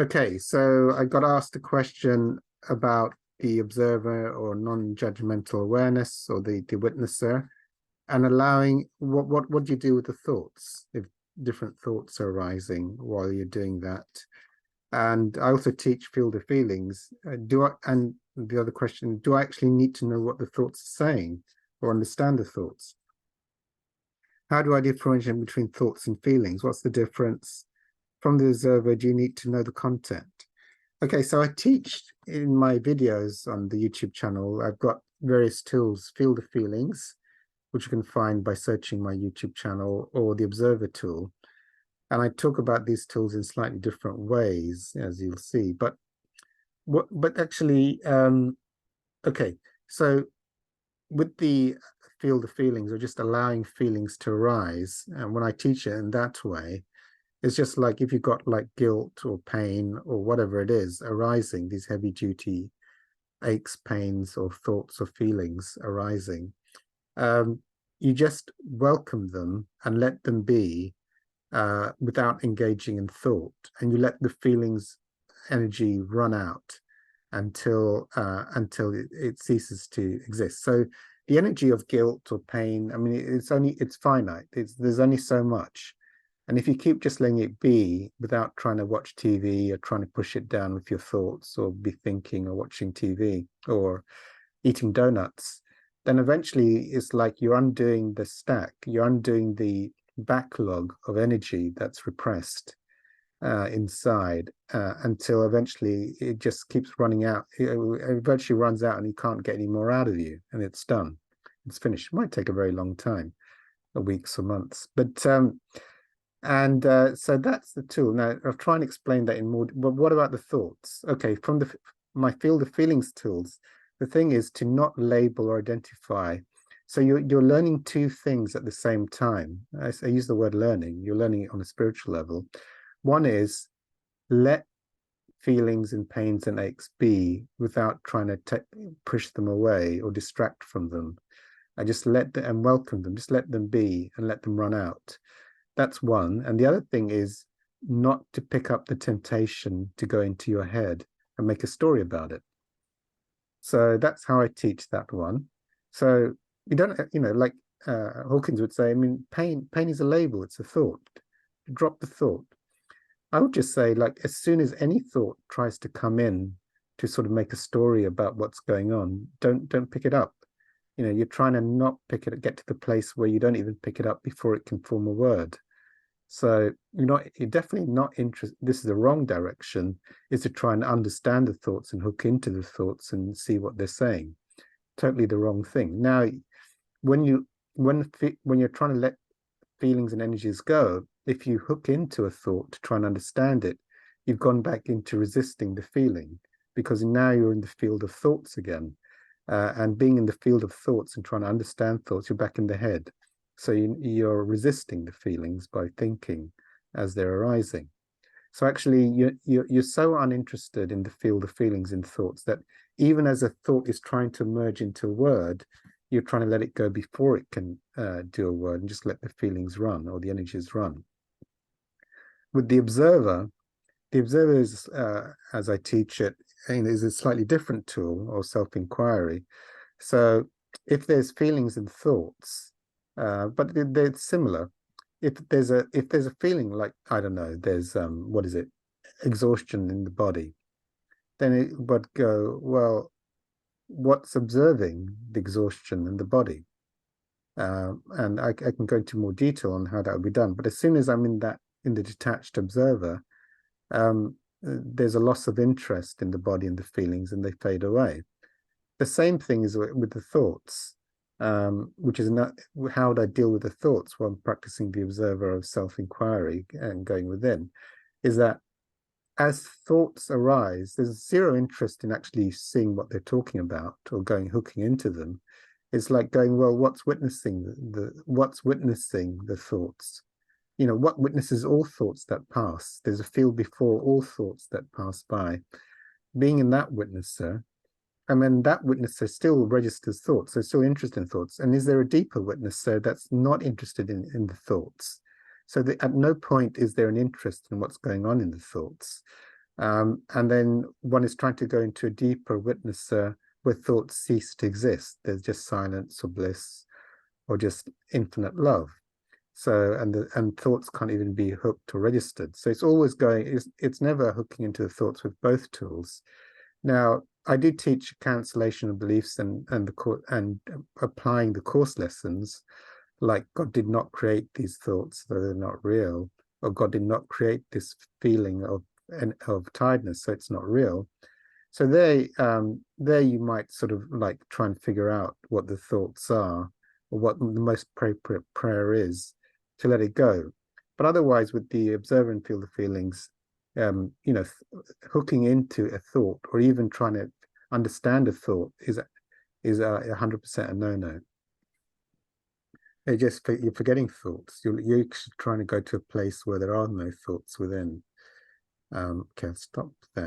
Okay, so I got asked a question about the observer or non-judgmental awareness or the witnesser and allowing what do you do with the thoughts if different thoughts are arising while you're doing that? And I also teach field of feelings. And the other question, do I actually need to know what the thoughts are saying or understand the thoughts? How do I differentiate between thoughts and feelings? What's the difference? From the observer, do you need to know the content? Okay, so I teach in my videos on the YouTube channel. I've got various tools, Field of Feelings, which you can find by searching my YouTube channel, or the Observer tool. And I talk about these tools in slightly different ways, as you'll see. But actually, okay, so with the Field of Feelings, or just allowing feelings to arise, and when I teach it in that way, it's just like if you've got like guilt or pain or whatever it is arising, these heavy duty aches, pains, or thoughts or feelings arising, um, you just welcome them and let them be without engaging in thought, and you let the feelings energy run out until it ceases to exist. So the energy of guilt or pain, I mean, it's finite. There's only so much. And if you keep just letting it be without trying to watch TV or trying to push it down with your thoughts or be thinking or watching TV or eating donuts, then eventually it's like you're undoing the stack, you're undoing the backlog of energy that's repressed inside until eventually it just keeps running out. It eventually runs out and you can't get any more out of you and it's done. It's finished. It might take a very long time, weeks or months. So that's the tool. Now I'll try and explain that in more. But what about the thoughts? Okay, from my field of feelings tools, the thing is to not label or identify. So you're learning two things at the same time. I use the word learning. You're learning it on a spiritual level. One is let feelings and pains and aches be without trying to push them away or distract from them. I just let them and welcome them. Just let them be and let them run out. That's one. And the other thing is not to pick up the temptation to go into your head and make a story about it. So that's how I teach that one. So you don't, like Hawkins would say, I mean, pain is a label, it's a thought. Drop the thought. I would just say, like, as soon as any thought tries to come in to sort of make a story about what's going on, don't pick it up. You're trying to not pick it, get to the place where you don't even pick it up before it can form a word. So you're definitely not interested. This is the wrong direction, is to try and understand the thoughts and hook into the thoughts and see what they're saying. Totally the wrong thing. Now, when you're trying to let feelings and energies go, if you hook into a thought to try and understand it, you've gone back into resisting the feeling because now you're in the field of thoughts again. And being in the field of thoughts and trying to understand thoughts, you're back in the head. So you're resisting the feelings by thinking as they're arising. So actually, you're so uninterested in the field of feelings and thoughts that even as a thought is trying to merge into a word, you're trying to let it go before it can do a word and just let the feelings run or the energies run. With the observer is, as I teach it, is a slightly different tool or self-inquiry. So if there's feelings and thoughts, but they're similar. If there's a feeling like, I don't know, there's what is it, exhaustion in the body, then it would go, well, what's observing the exhaustion in the body? And I can go into more detail on how that would be done. But as soon as I'm in the detached observer, there's a loss of interest in the body and the feelings, and they fade away. The same thing is with the thoughts, which is not how would I deal with the thoughts while I'm practicing the observer of self-inquiry and going within, is that as thoughts arise, there's zero interest in actually seeing what they're talking about or hooking into them. It's like going, well, what's witnessing the thoughts? What witnesses all thoughts that pass? There's a field before all thoughts that pass by. Being in that witnesser, and then that witnesser still registers thoughts, so still interested in thoughts. And is there a deeper witnesser that's not interested in the thoughts? So that at no point is there an interest in what's going on in the thoughts. And then one is trying to go into a deeper witnesser where thoughts cease to exist. There's just silence or bliss or just infinite love. So, and thoughts can't even be hooked or registered. So it's always going, it's never hooking into the thoughts with both tools. Now, I do teach cancellation of beliefs and applying the course lessons, like God did not create these thoughts, so they're not real, or God did not create this feeling of tiredness, so it's not real. So there you might sort of like try and figure out what the thoughts are, or what the most appropriate prayer is to let it go. But otherwise, with the observer and feel the feelings, hooking into a thought or even trying to understand a thought is 100% a no-no. You're forgetting thoughts. You're trying to go to a place where there are no thoughts within. Okay, I'll stop there.